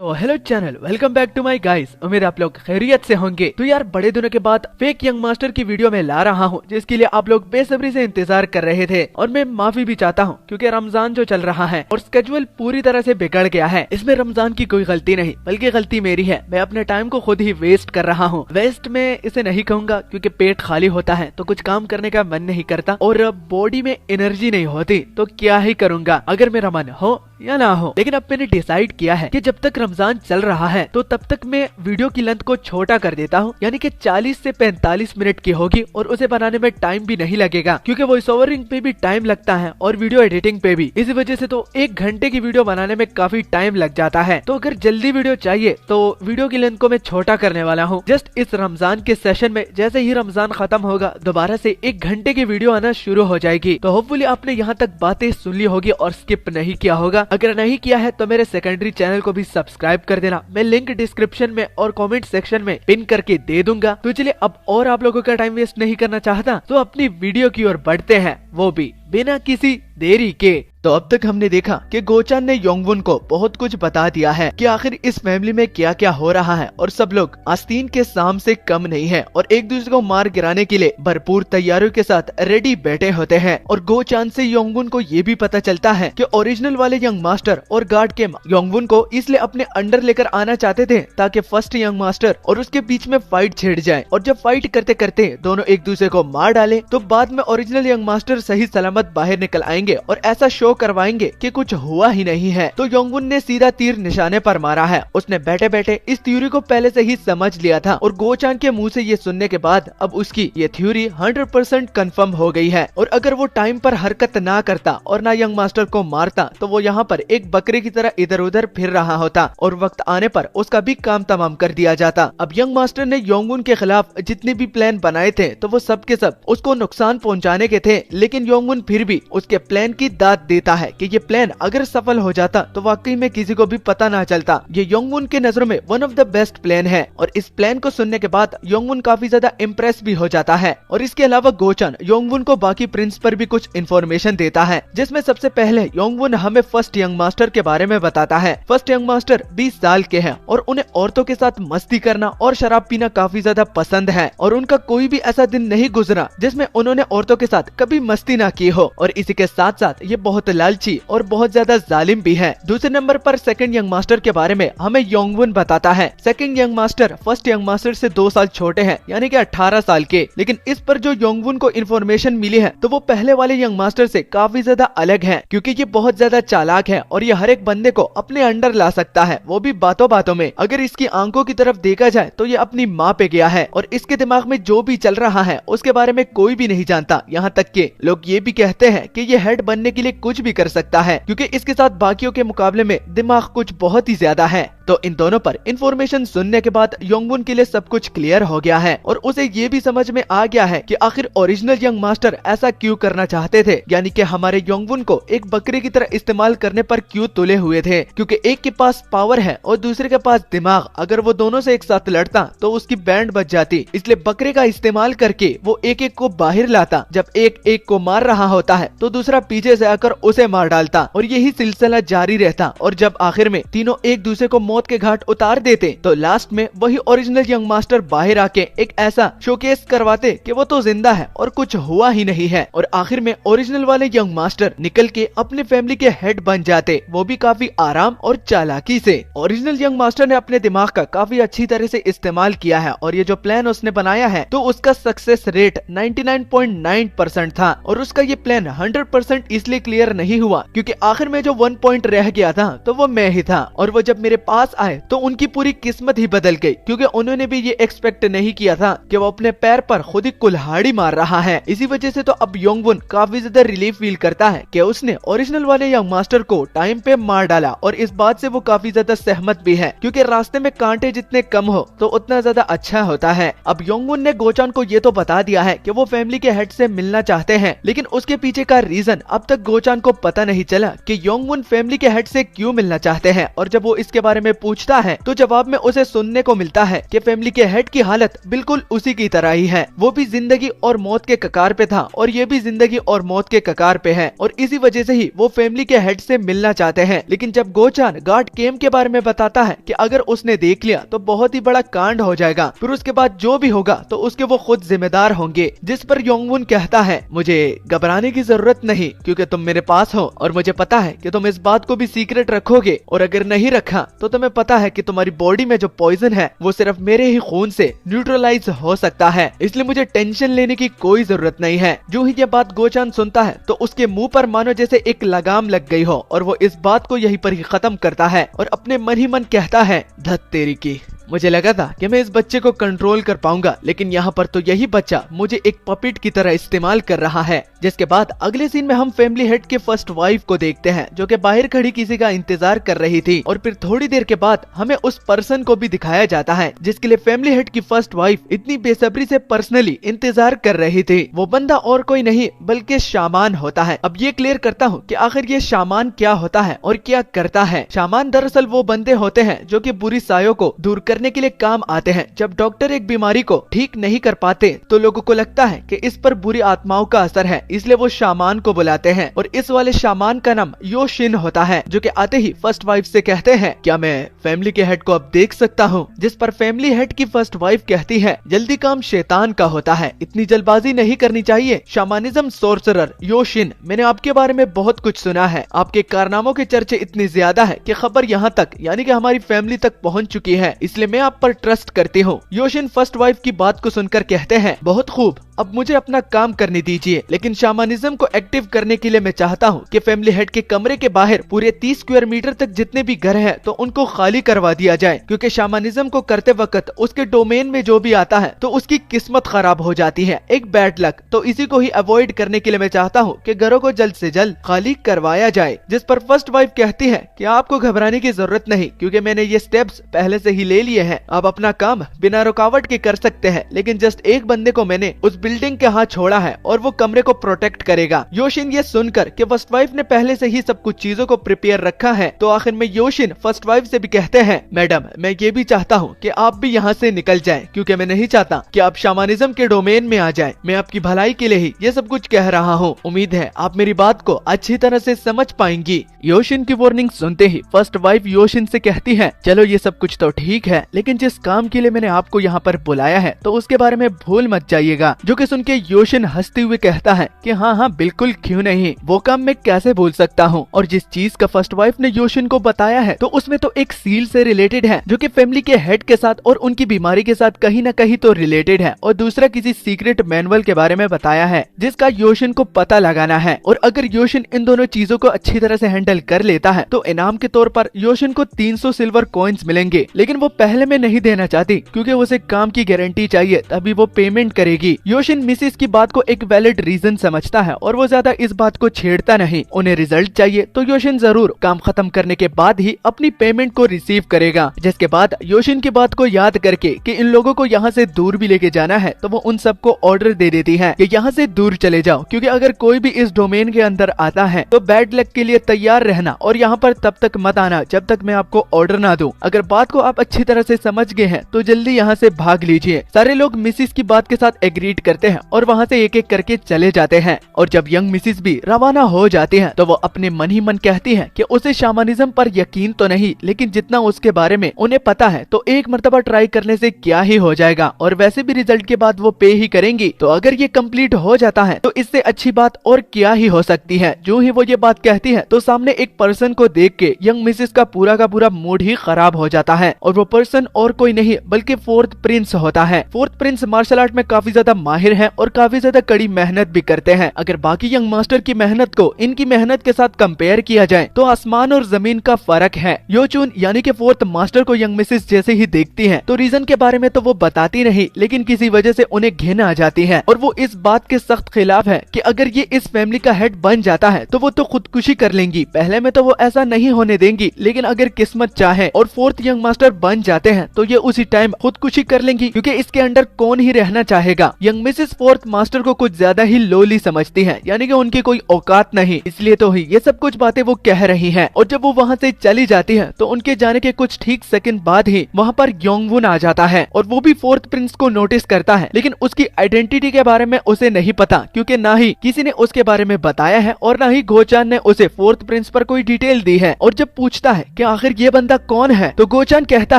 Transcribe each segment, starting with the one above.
तो hello channel, welcome back to my guys. उम्मीद आप लोग खैरियत से होंगे। तो यार बड़े दिनों के बाद फेक यंग मास्टर की वीडियो में ला रहा हूँ, जिसके लिए आप लोग बेसब्री से इंतजार कर रहे थे और मैं माफी भी चाहता हूँ क्योंकि रमजान जो चल रहा है और स्केड्यूल पूरी तरह से बिगड़ गया है। इसमें रमजान की कोई गलती नहीं बल्कि गलती मेरी है। मैं अपने टाइम को खुद ही वेस्ट कर रहा हूँ। वेस्ट में इसे नहीं कहूँगा क्योंकि पेट खाली होता है तो कुछ काम करने का मन नहीं करता और बॉडी में एनर्जी नहीं होती तो क्या ही करूँगा अगर मेरा मन हो या ना हो। लेकिन अब मैंने डिसाइड किया है कि जब तक रमजान चल रहा है तो तब तक मैं वीडियो की लेंथ को छोटा कर देता हूँ, यानी कि 40 से 45 मिनट की होगी और उसे बनाने में टाइम भी नहीं लगेगा क्योंकि वॉइस ओवरिंग पे भी टाइम लगता है और वीडियो एडिटिंग पे भी। इसी वजह से तो 1 घंटे की वीडियो बनाने में काफी टाइम लग जाता है। तो अगर जल्दी वीडियो चाहिए तो वीडियो की लेंथ को मैं छोटा करने वाला हूँ। जस्ट इस रमजान के सेशन में जैसे ही रमजान खत्म होगा दोबारा से 1 घंटे की वीडियो आना शुरू हो जाएगी। तो होपफुली आपने यहाँ तक बातें सुन ली होगी और स्किप नहीं किया होगा। अगर नहीं किया है तो मेरे सेकेंडरी चैनल को भी सब्सक्राइब कर देना। मैं लिंक डिस्क्रिप्शन में और कमेंट सेक्शन में पिन करके दे दूंगा। तो चलिए अब और आप लोगों का टाइम वेस्ट नहीं करना चाहता तो अपनी वीडियो की ओर बढ़ते हैं, वो भी बिना किसी देरी के। तो अब तक हमने देखा कि गोचान ने योंगवुन को बहुत कुछ बता दिया है कि आखिर इस फैमिली में क्या क्या हो रहा है और सब लोग आस्तीन के साम से कम नहीं है और एक दूसरे को मार गिराने के लिए भरपूर तैयारियों के साथ रेडी बैठे होते हैं। और गोचान से योंगवुन को ये भी पता चलता है कि ओरिजिनल वाले यंग मास्टर और गार्ड के योंगवुन को इसलिए अपने अंडर लेकर आना चाहते थे ताकि फर्स्ट यंग मास्टर और उसके बीच में फाइट छिड़ जाए और जब फाइट करते करते दोनों एक दूसरे को मार डाले तो बाद में ओरिजिनल यंग मास्टर सही सलामत बाहर निकल आएंगे और ऐसा शो करवाएंगे कि कुछ हुआ ही नहीं है। तो योंगवुन ने सीधा तीर निशाने पर मारा है। उसने बैठे बैठे इस थ्योरी को पहले से ही समझ लिया था और गोचान के मुंह से ये सुनने के बाद अब उसकी ये थ्योरी 100% कंफर्म हो गई है। और अगर वो टाइम पर हरकत ना करता और ना यंग मास्टर को मारता तो वो यहाँ पर एक बकरे की तरह इधर उधर फिर रहा होता और वक्त आने पर उसका भी काम तमाम कर दिया जाता। अब यंग मास्टर ने योंगवुन के खिलाफ जितने भी प्लान बनाए थे तो वो सब के सब उसको नुकसान पहुँचाने के थे, लेकिन योंगवुन फिर भी उसके प्लान की दाद देता है कि ये प्लान अगर सफल हो जाता तो वाकई में किसी को भी पता ना चलता। ये योंगवुन के नजरों में one of the best plan है और इस प्लान को सुनने के बाद योंगवुन काफी ज्यादा इम्प्रेस भी हो जाता है। और इसके अलावा गोचान योंगवुन को बाकी प्रिंस पर भी कुछ इन्फॉर्मेशन देता है, जिसमें सबसे पहले योंगवुन हमें फर्स्ट यंग मास्टर के बारे में बताता है। फर्स्ट यंग मास्टर 20 साल के हैं और उन्हें औरतों के साथ मस्ती करना और शराब पीना काफी ज्यादा पसंद है और उनका कोई भी ऐसा दिन नहीं गुजरा जिसमें उन्होंने औरतों के साथ कभी मस्ती ना की हो। और इसी के साथ साथ ये बहुत लालची और बहुत ज्यादा जालिम भी है। दूसरे नंबर पर सेकंड यंग मास्टर के बारे में हमें योंगवुन बताता है। Second young master first young master से 2 साल छोटे हैं, यानी कि 18 साल के। लेकिन इस पर जो योंगवुन को इन्फॉर्मेशन मिली है तो वो पहले वाले यंग मास्टर से काफी ज्यादा अलग है, क्योंकि ये बहुत ज्यादा चालाक है और ये हर एक बंदे को अपने अंडर ला सकता है, वो भी बातों बातों में। अगर इसकी आंखों की तरफ देखा जाए तो ये अपनी माँ पे गया है और इसके दिमाग में जो भी चल रहा है उसके बारे में कोई भी नहीं जानता। यहाँ तक के लोग ये भी कहते हैं कि ये हेड बनने के लिए कुछ भी कर सकता है क्योंकि इसके साथ बाकियों के मुकाबले में दिमाग कुछ बहुत ही ज्यादा है। तो इन दोनों पर इन्फॉर्मेशन सुनने के बाद योंगवुन के लिए सब कुछ क्लियर हो गया है और उसे ये भी समझ में आ गया है कि आखिर ओरिजिनल यंग मास्टर ऐसा क्यों करना चाहते थे, यानी कि हमारे योंगवुन को एक बकरे की तरह इस्तेमाल करने पर क्यों तुले हुए थे, क्योंकि एक के पास पावर है और दूसरे के पास दिमाग। अगर वो दोनों से एक साथ लड़ता तो उसकी बैंड बच जाती, इसलिए बकरे का इस्तेमाल करके वो एक एक को बाहर लाता। जब एक एक को मार रहा होता है तो दूसरा पीछे से आकर उसे मार डालता और यही सिलसिला जारी रहता। और जब आखिर में तीनों एक दूसरे को मौत के घाट उतार देते तो लास्ट में वही ओरिजिनल यंग मास्टर बाहर आके एक ऐसा शोकेस करवाते कि वो तो जिंदा है और कुछ हुआ ही नहीं है। और आखिर में ओरिजिनल वाले यंग मास्टर निकल के अपने फैमिली के हेड बन जाते, वो भी काफी आराम और चालाकी से। ओरिजिनल यंग मास्टर ने अपने दिमाग का काफी अच्छी तरह से इस्तेमाल किया है और ये जो प्लान उसने बनाया है तो उसका सक्सेस रेट 99.9% था। और उसका ये प्लान 100% इसलिए क्लियर नहीं हुआ क्योंकि आखिर में जो 1 पॉइंट रह गया था तो वो मैं ही था। और वो जब मेरे पास आए तो उनकी पूरी किस्मत ही बदल गई क्योंकि उन्होंने भी ये एक्सपेक्ट नहीं किया था कि वो अपने पैर पर खुद ही कुल्हाड़ी मार रहा है। इसी वजह से तो अब योंगवुन काफी ज्यादा रिलीफ फील करता है कि उसने ओरिजिनल वाले यंग मास्टर को टाइम पे मार डाला। और इस बात से वो काफी ज्यादा सहमत भी है क्योंकि रास्ते में कांटे जितने कम हो तो उतना ज्यादा अच्छा होता है। अब योंगवुन ने गोचान को ये तो बता दिया है कि वो फैमिली के हेड से मिलना चाहते हैं, लेकिन उसके पीछे का रीजन अब तक गोचान को पता नहीं चला कि योंगवुन फैमिली के हेड से क्यों मिलना चाहते हैं। और जब वो इसके बारे में पूछता है तो जवाब में उसे सुनने को मिलता है कि फैमिली के हेड की हालत बिल्कुल उसी की तरह ही है। वो भी जिंदगी और मौत के कगार पे था और ये भी जिंदगी और मौत के कगार पे है और इसी वजह से ही वो फैमिली के हेड से मिलना चाहते हैं। लेकिन जब गोचान गार्ड केम के बारे में बताता है कि अगर उसने देख लिया तो बहुत ही बड़ा कांड हो जाएगा, फिर उसके बाद जो भी होगा तो उसके वो खुद जिम्मेदार होंगे। जिस पर योंगवुन कहता है मुझे घबराने की जरूरत नहीं क्योंकि तुम मेरे पास हो और मुझे पता है कि तुम इस बात को भी सीक्रेट रखोगे और अगर नहीं रखा तो तुम्हें पता है कि तुम्हारी बॉडी में जो पॉइजन है वो सिर्फ मेरे ही खून से न्यूट्रलाइज हो सकता है, इसलिए मुझे टेंशन लेने की कोई जरूरत नहीं है। जो ही ये बात गोचान सुनता है तो उसके मुंह पर मानो जैसे एक लगाम लग गई हो और वो इस बात को यहीं पर ही खत्म करता है और अपने मन ही मन कहता है धत तेरी की, मुझे लगा था कि मैं इस बच्चे को कंट्रोल कर पाऊंगा लेकिन यहाँ पर तो यही बच्चा मुझे एक पपिट की तरह इस्तेमाल कर रहा है। जिसके बाद अगले सीन में हम फैमिली हेड के फर्स्ट वाइफ को देखते हैं जो कि बाहर खड़ी किसी का इंतजार कर रही थी और फिर थोड़ी देर के बाद हमें उस पर्सन को भी दिखाया जाता है जिसके लिए फैमिली हेड की फर्स्ट वाइफ इतनी बेसब्री से पर्सनली इंतजार कर रही थी। वो बंदा और कोई नहीं बल्कि शामान होता है। अब ये क्लियर करता हूँ कि आखिर ये शामान क्या होता है और क्या करता है। शामान दरअसल वो बंदे होते हैं जो कि बुरी सायों को दूर करने के लिए काम आते हैं। जब डॉक्टर एक बीमारी को ठीक नहीं कर पाते तो लोगों को लगता है कि इस पर बुरी आत्माओं का असर है, इसलिए वो शामान को बुलाते हैं और इस वाले शामान का नाम योशिन होता है जो कि आते ही फर्स्ट वाइफ से कहते हैं क्या मैं फैमिली के हेड को अब देख सकता हूँ। जिस पर फैमिली हेड की फर्स्ट वाइफ कहती है जल्दी काम शैतान का होता है, इतनी जल्दबाजी नहीं करनी चाहिए। शामानिज्म सोर्सरर योशिन, मैंने आपके बारे में बहुत कुछ सुना है, आपके कारनामों के चर्चे इतनी ज्यादा है कि खबर यहाँ तक यानी कि हमारी फैमिली तक पहुँच चुकी है, इसलिए मैं आप पर ट्रस्ट करती हूँ। योशिन फर्स्ट वाइफ की बात को सुनकर कहते हैं बहुत खूब, अब मुझे अपना काम करने दीजिए, लेकिन शामानिज्म को एक्टिव करने के लिए मैं चाहता हूँ कि फैमिली हेड के कमरे के बाहर पूरे 30 स्क्वायर मीटर तक जितने भी घर हैं तो उनको खाली करवा दिया जाए, क्योंकि शामानिज्म को करते वक्त उसके डोमेन में जो भी आता है तो उसकी किस्मत खराब हो जाती है, एक बैड लक। तो इसी को ही अवॉइड करने के लिए मैं चाहता हूँ कि घरों को जल्द से जल्द खाली करवाया जाए। जिस पर फर्स्ट वाइफ कहती है कि आपको घबराने की जरूरत नहीं क्योंकि मैंने ये स्टेप्स पहले से ही ले लिए हैं, आप अपना काम बिना रुकावट के कर सकते हैं, लेकिन जस्ट एक बंदे को मैंने उस बिल्डिंग के हाथ छोड़ा है और वो कमरे को प्रोटेक्ट करेगा। योशिन ये सुनकर कि फर्स्ट वाइफ ने पहले से ही सब कुछ चीजों को प्रिपेयर रखा है तो आखिर में योशिन फर्स्ट वाइफ से भी कहते हैं मैडम मैं ये भी चाहता हूँ कि आप भी यहाँ से निकल जाएं, क्योंकि मैं नहीं चाहता कि आप शामानिज्म के डोमेन में आ जाएं। मैं आपकी भलाई के लिए ही ये सब कुछ कह रहा हूँ, उम्मीद है आप मेरी बात को अच्छी तरह से समझ पाएंगी। योशिन की वार्निंग सुनते ही फर्स्ट वाइफ योशिन से कहती है चलो ये सब कुछ तो ठीक है, लेकिन जिस काम के लिए मैंने आपको यहाँ पर बुलाया है तो उसके बारे में भूल मत जाइएगा। जो कि सुन के योशिन हंसते हुए कहता है कि हाँ हाँ बिल्कुल क्यों नहीं, वो काम मैं कैसे भूल सकता हूँ। और जिस चीज का फर्स्ट वाइफ ने योशिन को बताया है तो उसमें तो एक सील से रिलेटेड है जो कि फैमिली के हेड के साथ और उनकी बीमारी के साथ कहीं न कहीं तो रिलेटेड है, और दूसरा किसी सीक्रेट मैनुअल के बारे में बताया है जिसका योशिन को पता लगाना है। और अगर योशिन इन दोनों चीजों को अच्छी तरह से हैंडल कर लेता है तो इनाम के तौर पर योशिन को 300 सिल्वर कॉइन्स मिलेंगे, लेकिन वो पहले में नहीं देना चाहती क्योंकि उसे काम की गारंटी चाहिए तभी वो पेमेंट करेगी। योशिन मिसिस की बात को एक वैलिड रीजन समझता है और वो ज्यादा इस बात को छेड़ता नहीं। उन्हें रिजल्ट चाहिए तो योशिन जरूर काम खत्म करने के बाद ही अपनी पेमेंट को रिसीव करेगा। जिसके बाद योशिन की बात को याद करके कि इन लोगों को यहाँ से दूर भी लेके जाना है तो वो उन सबको ऑर्डर दे देती है कि यहाँ से दूर चले जाओ, क्योंकि अगर कोई भी इस डोमेन के अंदर आता है तो बैड लक के लिए तैयार रहना और यहाँ पर तब तक मत आना जब तक मैं आपको ऑर्डर ना दूं। अगर बात को आप अच्छी तरह से समझ गए हैं तो जल्दी यहाँ से भाग लीजिए। सारे लोग मिसिस की बात के साथ एग्रीड करते हैं और वहाँ से एक एक करके चले जाते हैं। और जब यंग मिसिस भी रवाना हो जाती है तो वो अपने मन ही मन कहती है कि उसे शामानिज्म पर यकीन तो नहीं, लेकिन जितना उसके बारे में उन्हें पता है तो एक मर्तबा ट्राई करने से क्या ही हो जाएगा, और वैसे भी रिजल्ट के बाद वो पे ही करेंगी। तो अगर ये कंप्लीट हो जाता है तो इससे अच्छी बात और क्या ही हो सकती है। जो ही वो ये बात कहती है तो सामने एक पर्सन को देख के यंग मिसिस का पूरा मूड ही खराब हो जाता है, और वो पर्सन और कोई नहीं बल्कि फोर्थ प्रिंस होता है। फोर्थ प्रिंस मार्शल आर्ट में काफी ज्यादा माहिर है और काफी ज्यादा कड़ी मेहनत भी करते हैं। अगर बाकी यंग मास्टर की मेहनत को इनकी मेहनत के साथ कंपेयर किया जाए तो आसमान और जमीन का फर्क है। योचून यानी कि फोर्थ मास्टर को यंग मिसिस जैसे ही देखती है तो रीजन के बारे में तो वो बताती नहीं, लेकिन किसी वजह से उन्हें घिन आ जाती है और वो इस बात के सख्त खिलाफ है कि अगर ये इस फैमिली का हेड बन जाता है तो वो तो खुदकुशी कर लेंगी। पहले में तो वो ऐसा नहीं होने देंगी, लेकिन अगर किस्मत चाहे और फोर्थ यंग मास्टर बन जाते हैं तो ये उसी टाइम खुदकुशी कर लेंगी, क्योंकि इसके अंडर कौन ही रहना चाहेगा। यंग मिसेस फोर्थ मास्टर को कुछ ज्यादा ही लोली समझती है, यानी कि उनकी कोई औकात नहीं, इसलिए तो ही ये सब कुछ बातें वो कह रही है। और जब वो वहाँ से चली जाती है तो उनके जाने के कुछ ठीक सेकंड बाद ही वहाँ पर योंगवुन आ जाता है और वो भी फोर्थ प्रिंस को नोटिस करता है, लेकिन उसकी आइडेंटिटी के बारे में उसे नहीं पता, क्योंकि ना ही किसी ने उसके बारे में बताया है और ना ही गोचान ने उसे फोर्थ प्रिंस पर कोई डिटेल दी है। और जब पूछता है कि आखिर ये बंदा कौन है, तो गोचान कहता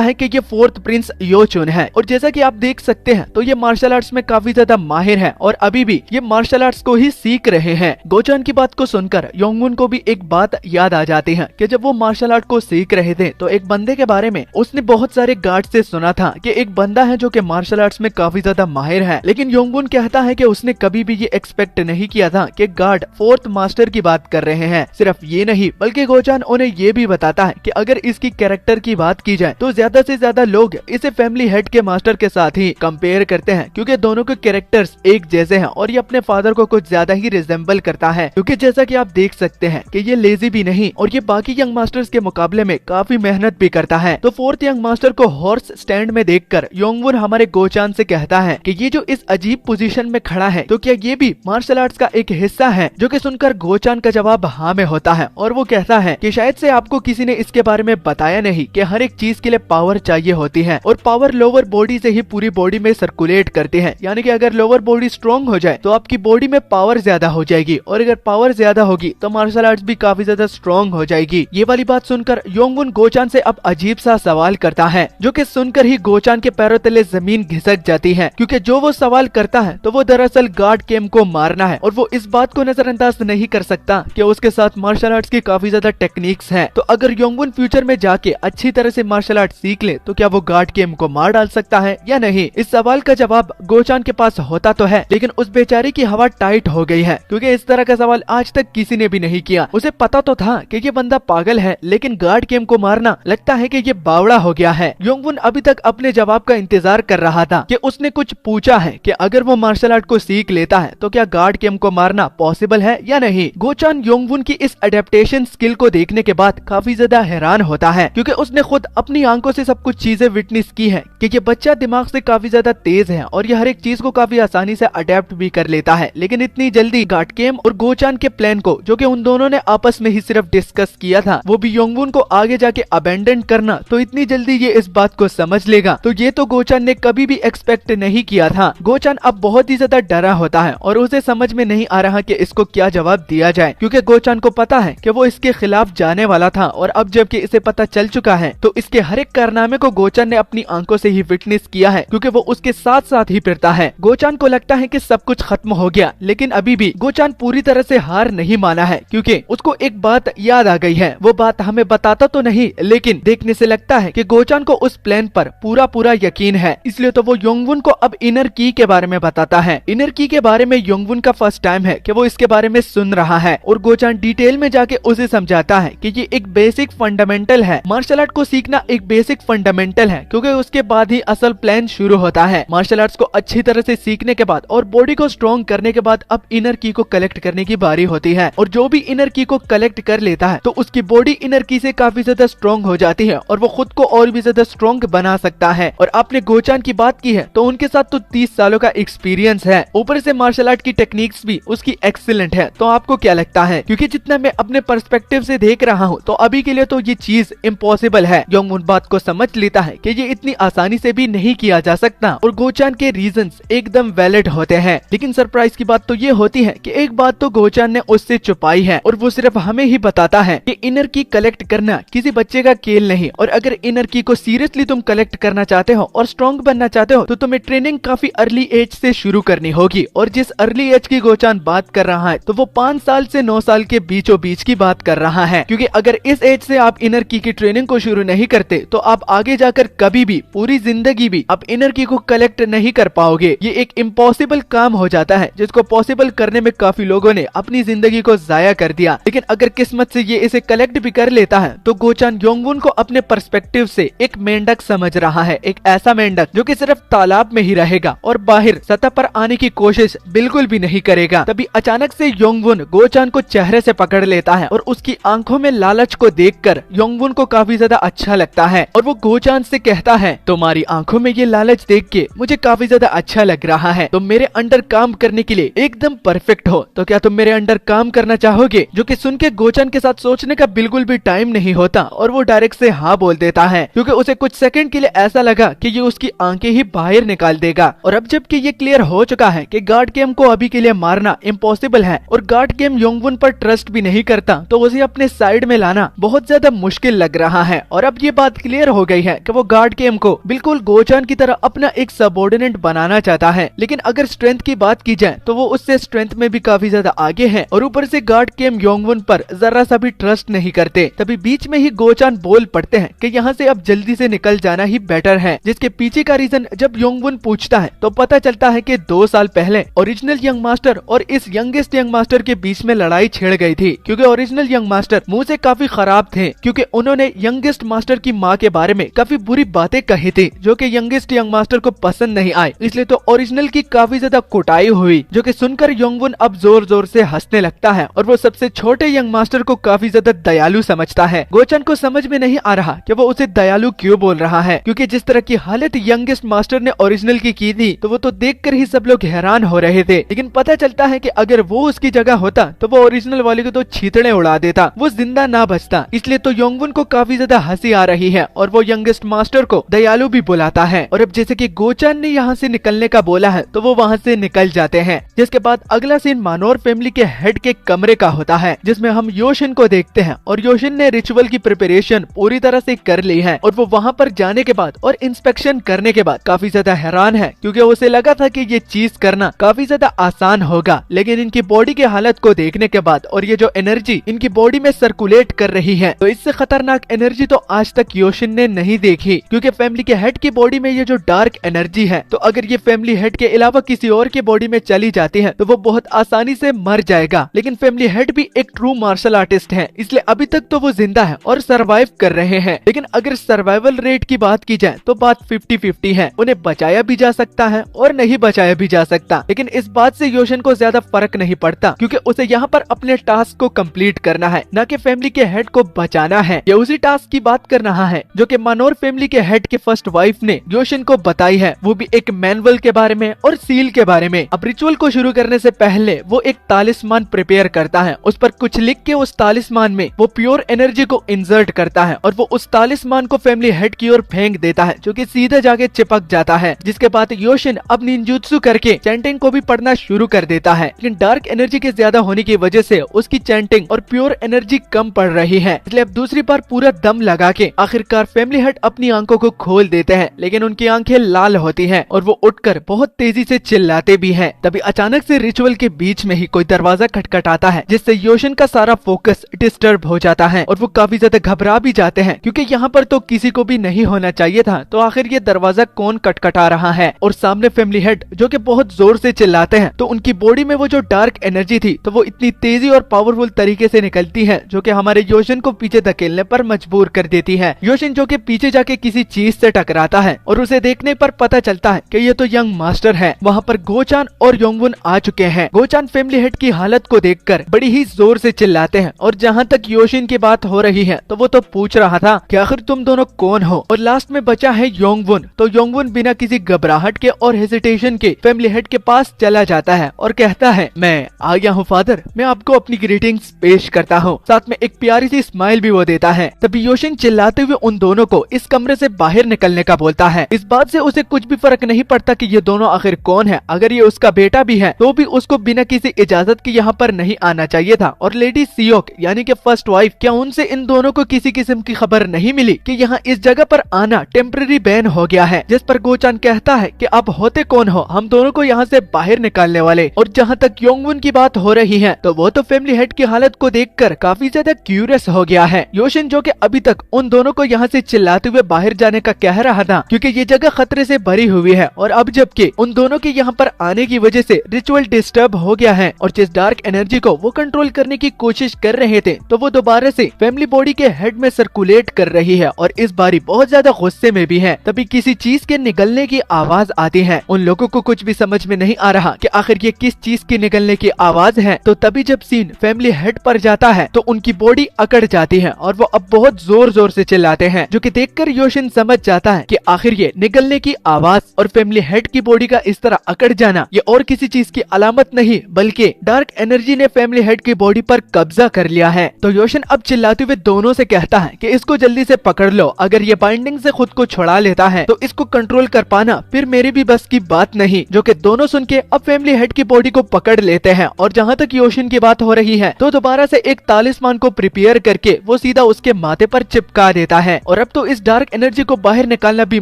है कि ये फोर्थ प्रिंस योचुन है। और जैसा कि आप देख सकते हैं तो ये मार्शल आर्ट्स में काफी ज्यादा माहिर है और अभी भी ये मार्शल आर्ट्स को ही सीख रहे हैं। गोचान की बात को सुनकर योंगवुन को भी एक बात याद आ जाती है कि जब वो मार्शल आर्ट को सीख रहे थे तो एक बंदे के बारे में उसने बहुत सारे गार्ड से सुना था कि एक बंदा है जो कि मार्शल आर्ट्स में काफी ज्यादा माहिर है। लेकिन योंगवुन कहता है कि उसने कभी भी ये एक्सपेक्ट नहीं किया था कि गार्ड फोर्थ मास्टर की बात कर रहे हैं। सिर्फ ये नहीं बल्कि गोचान उन्हें ये भी बताता है कि अगर इसकी कैरेक्टर की बात की जाए तो ज्यादा से ज्यादा लोग इसे फैमिली हेड के मास्टर के साथ ही कंपेयर करते हैं, क्योंकि दोनों के कैरेक्टर्स एक जैसे हैं और ये अपने फादर को कुछ ज्यादा ही रिजेंबल करता है। क्योंकि जैसा कि आप देख सकते हैं कि ये लेजी भी नहीं और ये बाकी यंग मास्टर्स के मुकाबले में काफी मेहनत भी करता है। तो फोर्थ यंग मास्टर को हॉर्स स्टैंड में देखकर योंगवुन हमारे गोचान से कहता है कि ये जो इस अजीब पोजीशन में खड़ा है तो क्या ये भी मार्शल आर्ट्स का एक हिस्सा है, जो कि सुनकर गोचान का जवाब हाँ में होता है। और वो कहता है कि शायद से आपको किसी ने इसके बारे में बताया नहीं कि हर एक चीज के लिए पावर चाहिए होती है और पावर लोअर बॉडी से ही पूरी बॉडी में सर्कुलेट करती है, यानी कि अगर लोअर बॉडी स्ट्रॉन्ग हो जाए तो आपकी बॉडी में पावर ज्यादा हो जाएगी और अगर पावर ज्यादा होगी तो मार्शल आर्ट्स भी काफी ज्यादा स्ट्रॉन्ग हो जाएगी। ये वाली बात सुनकर योंगवुन गोचान से अब अजीब सा सवाल करता है, जो कि सुनकर ही गोचान के पैरों तले जमीन घिसक जाती है, क्योंकि जो वो सवाल करता है तो वो दरअसल गार्ड केम को मारना है और वो इस बात को नजरअंदाज नहीं कर सकता कि उसके साथ मार्शल आर्ट्स की काफी ज्यादा टेक्निक्स हैं। तो अगर योंगवुन फ्यूचर में जाके अच्छी तरह से मार्शल आर्ट सीख ले तो क्या वो गार्ड केम को मार डाल सकता है या नहीं। इस सवाल का जवाब गोचान के पास होता तो है, लेकिन उस बेचारे की हवा टाइट हो गई है, क्योंकि इस तरह का सवाल आज तक किसी ने भी नहीं किया। उसे पता तो था कि ये बंदा पागल है, लेकिन गार्ड केम को मारना लगता है कि ये बावड़ा हो गया है। योंगवुन अभी तक अपने जवाब का इंतजार कर रहा था कि उसने कुछ पूछा है कि अगर वो मार्शल आर्ट को सीख लेता है तो क्या गार्ड केम को मारना पॉसिबल है या नहीं। गोचान योंगवुन की इस अडेप्टेशन स्किल को देखने के बाद काफी ज्यादा हैरान होता है, क्योंकि उसने खुद अपनी आंखों से सब कुछ चीजें विटनेस की है कि ये बच्चा दिमाग से काफी ज्यादा तेज है और ये हर एक चीज को काफी आसानी से अडेप्ट भी कर लेता है। लेकिन इतनी जल्दी गार्ड केम और गोचान के प्लान को, जो कि उन दोनों ने आपस में ही सिर्फ डिस्कस किया था, वो भी योंगवुन को आगे जाके अबेंडन करना, तो इतनी जल्दी ये इस बात को समझ लेगा, तो ये तो गोचान ने कभी भी एक्सपेक्ट नहीं किया था। गोचान अब बहुत ही ज्यादा डरा होता है और उसे समझ में नहीं आ रहा कि इसको क्या जवाब दिया जाए, क्योंकि गोचान को पता है कि वो इसके खिलाफ जाने वाला था और अब जबकि इसे पता चल चुका है तो इसके हर एक कारनामे को गोचान ने अपनी आंखों से ही विटनेस किया है, क्योंकि वो उसके साथ साथ ही फिरता है। गोचान को लगता है कि सब कुछ खत्म हो गया, लेकिन अभी भी गोचान पूरी तरह से हार नहीं माना है, क्योंकि उसको एक बात याद आ गई है। वो बात हमें बताता तो नहीं, लेकिन देखने से लगता है कि गोचान को उस प्लान पर पूरा यकीन है, इसलिए तो वो योंगवुन को अब इनर की के बारे में बताता है। इनर की के बारे में योंगवुन का फर्स्ट टाइम है कि वो इसके बारे में सुन रहा है और गोचान डिटेल में जाके उसे समझाता है कि ये एक बेसिक फंडामेंटल है। मार्शल आर्ट को सीखना एक बेसिक फंडामेंटल है, क्योंकि उसके बाद ही असल प्लान शुरू होता है। मार्शल आर्ट्स को अच्छी तरह से सीखने के बाद और बॉडी को स्ट्रॉन्ग करने के बाद अब इनर की को कलेक्ट करने की बारी होती है, और जो भी इनर की को कलेक्ट कर लेता है तो उसकी बॉडी इनर की से काफी ज्यादा स्ट्रॉन्ग हो जाती है और वो खुद को और भी ज्यादा स्ट्रॉन्ग बना सकता है। और आपने गोचान की बात की है तो उनके साथ तो 30 सालों का एक्सपीरियंस है, ऊपर से मार्शल आर्ट की टेक्निक्स भी उसकी एक्सीलेंट है। तो आपको क्या लगता है? क्योंकि जितना मैं अपने पर्सपेक्टिव से देख रहा हूँ तो अभी के लिए तो ये चीज इम्पॉसिबल है। योंगवुन बात को समझ लेता है कि ये इतनी आसानी से भी नहीं किया जा सकता और गोचान के रीजंस एकदम वैलिड होते हैं। लेकिन सरप्राइज की बात तो ये होती है कि एक बात तो गोचान ने उससे छुपाई है और वो सिर्फ हमें ही बताता है कि इनर की कलेक्ट करना किसी बच्चे का खेल नहीं, और अगर इनर की को सीरियसली तुम कलेक्ट करना चाहते हो और स्ट्रॉन्ग बनना चाहते हो तो तुम्हें ट्रेनिंग काफी अर्ली एज से शुरू करनी होगी। और जिस अर्ली एज की गोचान बात कर रहा है तो वो 5 साल से 9 साल के बीचों बीच की बात कर रहा है, क्योंकि अगर इस एज से आप इनर की ट्रेनिंग को शुरू नहीं करते तो आप आगे जाकर कभी भी पूरी जिंदगी भी आप इनर की को कलेक्ट नहीं कर पाओगे। ये एक इम्पॉसिबल काम हो जाता है जिसको पॉसिबल करने में काफी लोगों ने अपनी जिंदगी को जाया कर दिया। लेकिन अगर किस्मत से ये इसे कलेक्ट भी कर लेता है तो गोचान योंगवुन को अपने पर्सपेक्टिव से एक मेंढक समझ रहा है, एक ऐसा मेंढक जो कि सिर्फ तालाब में ही रहेगा और बाहर सतह पर आने की कोशिश बिल्कुल भी नहीं करेगा। तभी अचानक से योंगवुन गोचान को चेहरे से पकड़ लेता है और उसकी आंखों में लालच को देखकर योंगवुन को काफी ज्यादा अच्छा लगता है और वो गोचान से कहता है, तुम्हारी आंखों में ये लालच देख के मुझे काफी ज्यादा अच्छा लग रहा रहा है, तुम मेरे अंडर काम करने के लिए एकदम परफेक्ट हो, तो क्या तुम मेरे अंडर काम करना चाहोगे? जो कि सुन के गोचान के साथ सोचने का बिल्कुल भी टाइम नहीं होता और वो डायरेक्ट से हाँ बोल देता है, क्योंकि उसे कुछ सेकंड के लिए ऐसा लगा कि ये उसकी आंखें ही बाहर निकाल देगा। और अब जबकि ये क्लियर हो चुका है कि गार्ड केम को अभी के लिए मारना इम्पॉसिबल है और गार्ड केम योंगवुन पर ट्रस्ट भी नहीं करता, तो उसे अपने साइड में लाना बहुत ज्यादा मुश्किल लग रहा है। और अब ये बात क्लियर हो गई है कि वो गार्ड केम को बिल्कुल गोचान की तरह अपना एक सबऑर्डिनेट बनाना चाहता है, लेकिन अगर स्ट्रेंथ की बात की जाए तो वो उससे स्ट्रेंथ में भी काफी ज्यादा आगे है और ऊपर से गार्ड केम योंगवुन पर जरा सा भी ट्रस्ट नहीं करते। तभी बीच में ही गोचान बोल पड़ते हैं कि यहाँ से अब जल्दी से निकल जाना ही बेटर है, जिसके पीछे का रीजन जब योंगवुन पूछता है तो पता चलता है कि 2 साल पहले ओरिजिनल यंग मास्टर और इस यंगेस्ट यंग मास्टर के बीच में लड़ाई छिड़ गई थी, क्योंकि ओरिजिनल यंग मास्टर मुंह से काफी खराब थे, क्योंकि उन्होंने यंगेस्ट मास्टर की माँ के बारे में काफी बुरी बातें कही थी जो कि यंगेस्ट यंग मास्टर को पसंद नहीं आई, इसलिए तो ओरिजिनल की काफी ज्यादा कुटाई हुई, जो कि सुनकर योंगवुन अब जोर जोर से हंसने लगता है और वो सबसे छोटे यंग मास्टर को काफी ज्यादा दयालु समझता है। गोचान को समझ में नहीं आ रहा कि वो उसे दयालु क्यों बोल रहा है, क्योंकि जिस तरह की हालत यंगेस्ट मास्टर ने ओरिजिनल की थी तो वो तो देखकर ही सब लोग हैरान हो रहे थे। लेकिन पता चलता है कि अगर वो उसकी जगह होता तो वो ओरिजिनल वाले को तो छींतड़े उड़ा देता, वो जिंदा ना बचता। इसलिए तो योंगवुन को काफी ज्यादा हंसी आ रही है और वो यंगेस्ट मास्टर को दयालु भी बुलाता है। और अब जैसे कि गोचान ने यहाँ से निकलने का बोला है तो वो वहाँ से निकल जाते हैं, जिसके बाद अगला सीन मानोर फैमिली के हेड के कमरे का होता है, जिसमें हम योशिन को देखते हैं और योशिन ने रिचुअल की प्रिपरेशन पूरी तरह से कर ली है और वो वहाँ पर जाने के बाद और इंस्पेक्शन करने के बाद काफी ज्यादा हैरान है, क्योंकि उसे लगा था कि ये चीज करना काफी ज्यादा आसान होगा, लेकिन इनकी बॉडी की हालत को देखने के बाद और ये जो एनर्जी इनकी बॉडी में सर्कुलेट कर रही है, तो इससे खतरनाक एनर्जी तो आज तक योशिन ने नहीं देखी, क्योंकि फैमिली के हेड की बॉडी में ये जो डार्क एनर्जी है, तो अगर ये फैमिली हेड के अलावा किसी और की बॉडी में चली जाती है तो वो बहुत आसानी से मर जाएगा। लेकिन फैमिली हेड भी एक ट्रू मार्शल आर्टिस्ट है, इसलिए अभी तक तो वो जिंदा है और सर्वाइव कर रहे हैं। लेकिन अगर सर्वाइवल रेट की बात की जाए तो बात 50-50 है, उन्हें बचाया भी जा सकता है और नहीं बचाया भी जा सकता। लेकिन इस बात से योशिन को ज्यादा फर्क नहीं पड़ता, क्योंकि उसे यहाँ पर अपने टास्क को कंप्लीट करना है, न कि फैमिली के हेड को बचाना है। ये उसी टास्क की बात कर रहा है जो कि मानोर फैमिली के हेड के फर्स्ट वाइफ ने योशिन को बताई है, वो भी एक मैनुअल के बारे में और सील के बारे में। अब रिचुअल को शुरू करने से पहले वो एक तालिस्मान प्रिपेयर करता है, उस पर कुछ लिख के उस तालिस्मान में वो प्योर एनर्जी को इंसर्ट करता है और वो उस तालिस्मान को फैमिली हेड की ओर फेंक देता है, जो कि सीधे जाके चिपक जाता है। जिसके बाद योशिन अब निंजुत्सु करके चैंटिंग को भी पढ़ना शुरू कर देता है, लेकिन डार्क एनर्जी के ज्यादा होने की वजह से उसकी चैंटिंग और प्योर एनर्जी कम पड़ रही है, इसलिए अब दूसरी बार पूरा दम लगा के आखिरकार फैमिली हेड अपनी आंखों को खोल देते हैं, लेकिन उनकी आंखें लाल होती हैं और वो उठकर बहुत तेजी से चिल्लाते भी हैं। तभी अचानक से रिचुअल के बीच में ही कोई दरवाजा खटखटाता है, जिससे योशिन का सारा फोकस डिस्टर्ब हो जाता है और वो काफी ज्यादा घबरा भी जाते हैं, क्योंकि यहाँ पर तो किसी को भी नहीं होना चाहिए था, तो आखिर ये दरवाजा कौन खटखटा रहा है। और सामने फैमिली हेड जो कि बहुत जोर से चिल्लाते हैं, तो उनकी बॉडी में वो जो डार्क एनर्जी थी तो वो इतनी तेजी और पावरफुल तरीके से निकलती है, जो कि हमारे योशिन को पीछे धकेलने पर मजबूर कर देती है। योशिन जो कि पीछे जाके किसी चीज से टकराता है और उसे देखने पर पता चलता है कि ये तो यंग मास्टर है। वहाँ पर गोचान और योंगवुन आ चुके हैं। गोचान फैमिली हेड की हालत को देखकर बड़ी ही जोर से चिल्लाते हैं और जहाँ तक योशिन की बात हो रही है तो वो तो पूछ रहा था कि आखिर तुम दोनों कौन हो। और लास्ट में बचा है योंगवुन, तो योंगवुन बिना किसी घबराहट के और हेजिटेशन के फैमिली हेड के पास चला जाता है और कहता है, मैं आ गया हूँ फादर, मैं आपको अपनी ग्रीटिंग्स पेश करता हूँ। साथ में एक प्यारी सी स्माइल भी वो देता है। तभी योशिन चिल्लाते हुए उन दोनों को इस कमरे से बाहर निकलने का बोलता है। इस बात से उसे कुछ भी फर्क नहीं पड़ता कि ये दोनों आखिर कौन है। अगर ये उसका बेटा भी है तो भी उसको बिना किसी इजाजत के यहाँ पर नहीं आना चाहिए था। और लेडी सियोक यानी कि फर्स्ट वाइफ, क्या उनसे इन दोनों को किसी किस्म की खबर नहीं मिली कि यहाँ इस जगह पर आना टेम्पररी बैन हो गया है। जिस पर गोचान कहता है कि आप होते कौन हो हम दोनों को यहाँ से बाहर निकालने वाले। और जहाँ तक योंगवुन की बात हो रही है तो वो तो फैमिली हेड की हालत को देखकर काफी ज्यादा क्यूरियस हो गया है। योशिन जो कि अभी तक उन दोनों को यहाँ से चिल्लाते हुए बाहर जाने का कह रहा था, क्योंकि ये जगह खतरे से भरी हुई है और अब जबकि उन दोनों के यहाँ पर आने की वजह से रिचुअल डिस्टर्ब हो गया है और जिस डार्क एनर्जी को वो कंट्रोल करने की कोशिश कर रहे थे तो वो दोबारा से फैमिली बॉडी के हेड में सर्कुलेट कर रही है और इस बारी बहुत ज्यादा गुस्से में भी है। तभी किसी चीज के निकलने की आवाज आती है। उन लोगों को कुछ भी समझ में नहीं आ रहा कि आखिर ये किस चीज की निकलने की आवाज है। तो तभी जब सीन फैमिली हेड पर जाता है तो उनकी बॉडी अकड़ जाती है और वो अब बहुत जोर जोर से चिल्लाते हैं, जो कि देखकर योशिन समझ जाता है कि आखिर ये निकलने की आवाज और फैमिली हेड की बॉडी का इस तरह अकड़ जाना ये और किसी चीज की अलामत नहीं बल्कि डार्क एनर्जी ने फैमिली हेड की बॉडी पर कब्जा कर लिया है। तो योशन अब चिल्लाते हुए दोनों से कहता है कि इसको जल्दी से पकड़ लो, अगर ये बाइंडिंग से खुद को छुड़ा लेता है तो इसको कंट्रोल कर पाना फिर मेरी भी बस की बात नहीं। जो कि दोनों सुन के अब फैमिली हेड की बॉडी को पकड़ लेते हैं और जहाँ तक योशन की बात हो रही है तो दोबारा से एक तालिस्मान को प्रिपेयर करके वो सीधा उसके माथे पर चिपका देता है। और अब तो इस डार्क एनर्जी को बाहर निकालना भी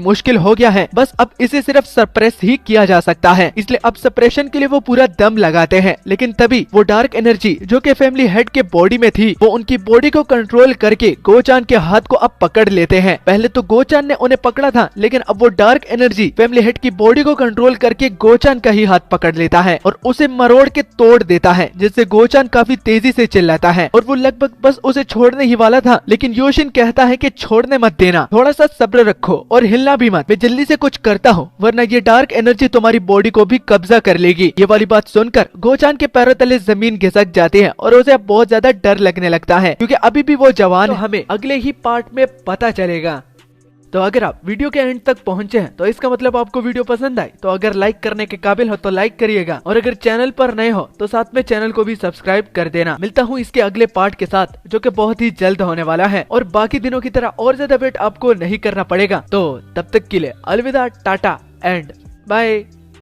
मुश्किल हो गया है, बस अब इसे सिर्फ सप्रेस ही किया जा सकता है। इसलिए अब सप्रेशन के लिए वो पूरा दम लगाते हैं, लेकिन तभी वो डार्क एनर्जी जो कि फैमिली हेड के बॉडी में थी वो उनकी बॉडी को कंट्रोल करके गोचान के हाथ को अब पकड़ लेते हैं। पहले तो गोचान ने उन्हें पकड़ा था, लेकिन अब वो डार्क एनर्जी फैमिली हेड की बॉडी को कंट्रोल करके गोचान का ही हाथ पकड़ लेता है और उसे मरोड़ के तोड़ देता है, जिससे गोचान काफी तेजी से चिल्लाता है और वो लगभग बस उसे छोड़ने ही वाला था। लेकिन योशिन कहता है कि छोड़ने मत देना, थोड़ा सा सब्र रखो और हिलना भी मत, मैं जल्दी से कुछ करता हूँ वरना ये डार्क एनर्जी तुम्हारी बॉडी को भी कब्जा कर लेगी। ये वाली बात सुनकर गोचान के पैरों तले जमीन घिसक जाती है और उसे अब बहुत ज्यादा डर लगने लगता है क्योंकि अभी भी वो जवान है। हमें अगले ही पार्ट में पता चलेगा। तो अगर आप वीडियो के एंड तक पहुंचे हैं तो इसका मतलब आपको वीडियो पसंद आई, तो अगर लाइक करने के काबिल हो तो लाइक करिएगा और अगर चैनल पर नए हो तो साथ में चैनल को भी सब्सक्राइब कर देना। मिलता हूं इसके अगले पार्ट के साथ जो कि बहुत ही जल्द होने वाला है और बाकी दिनों की तरह और ज्यादा वेट आपको नहीं करना पड़ेगा। तो तब तक के लिए अलविदा, टाटा एंड बाय।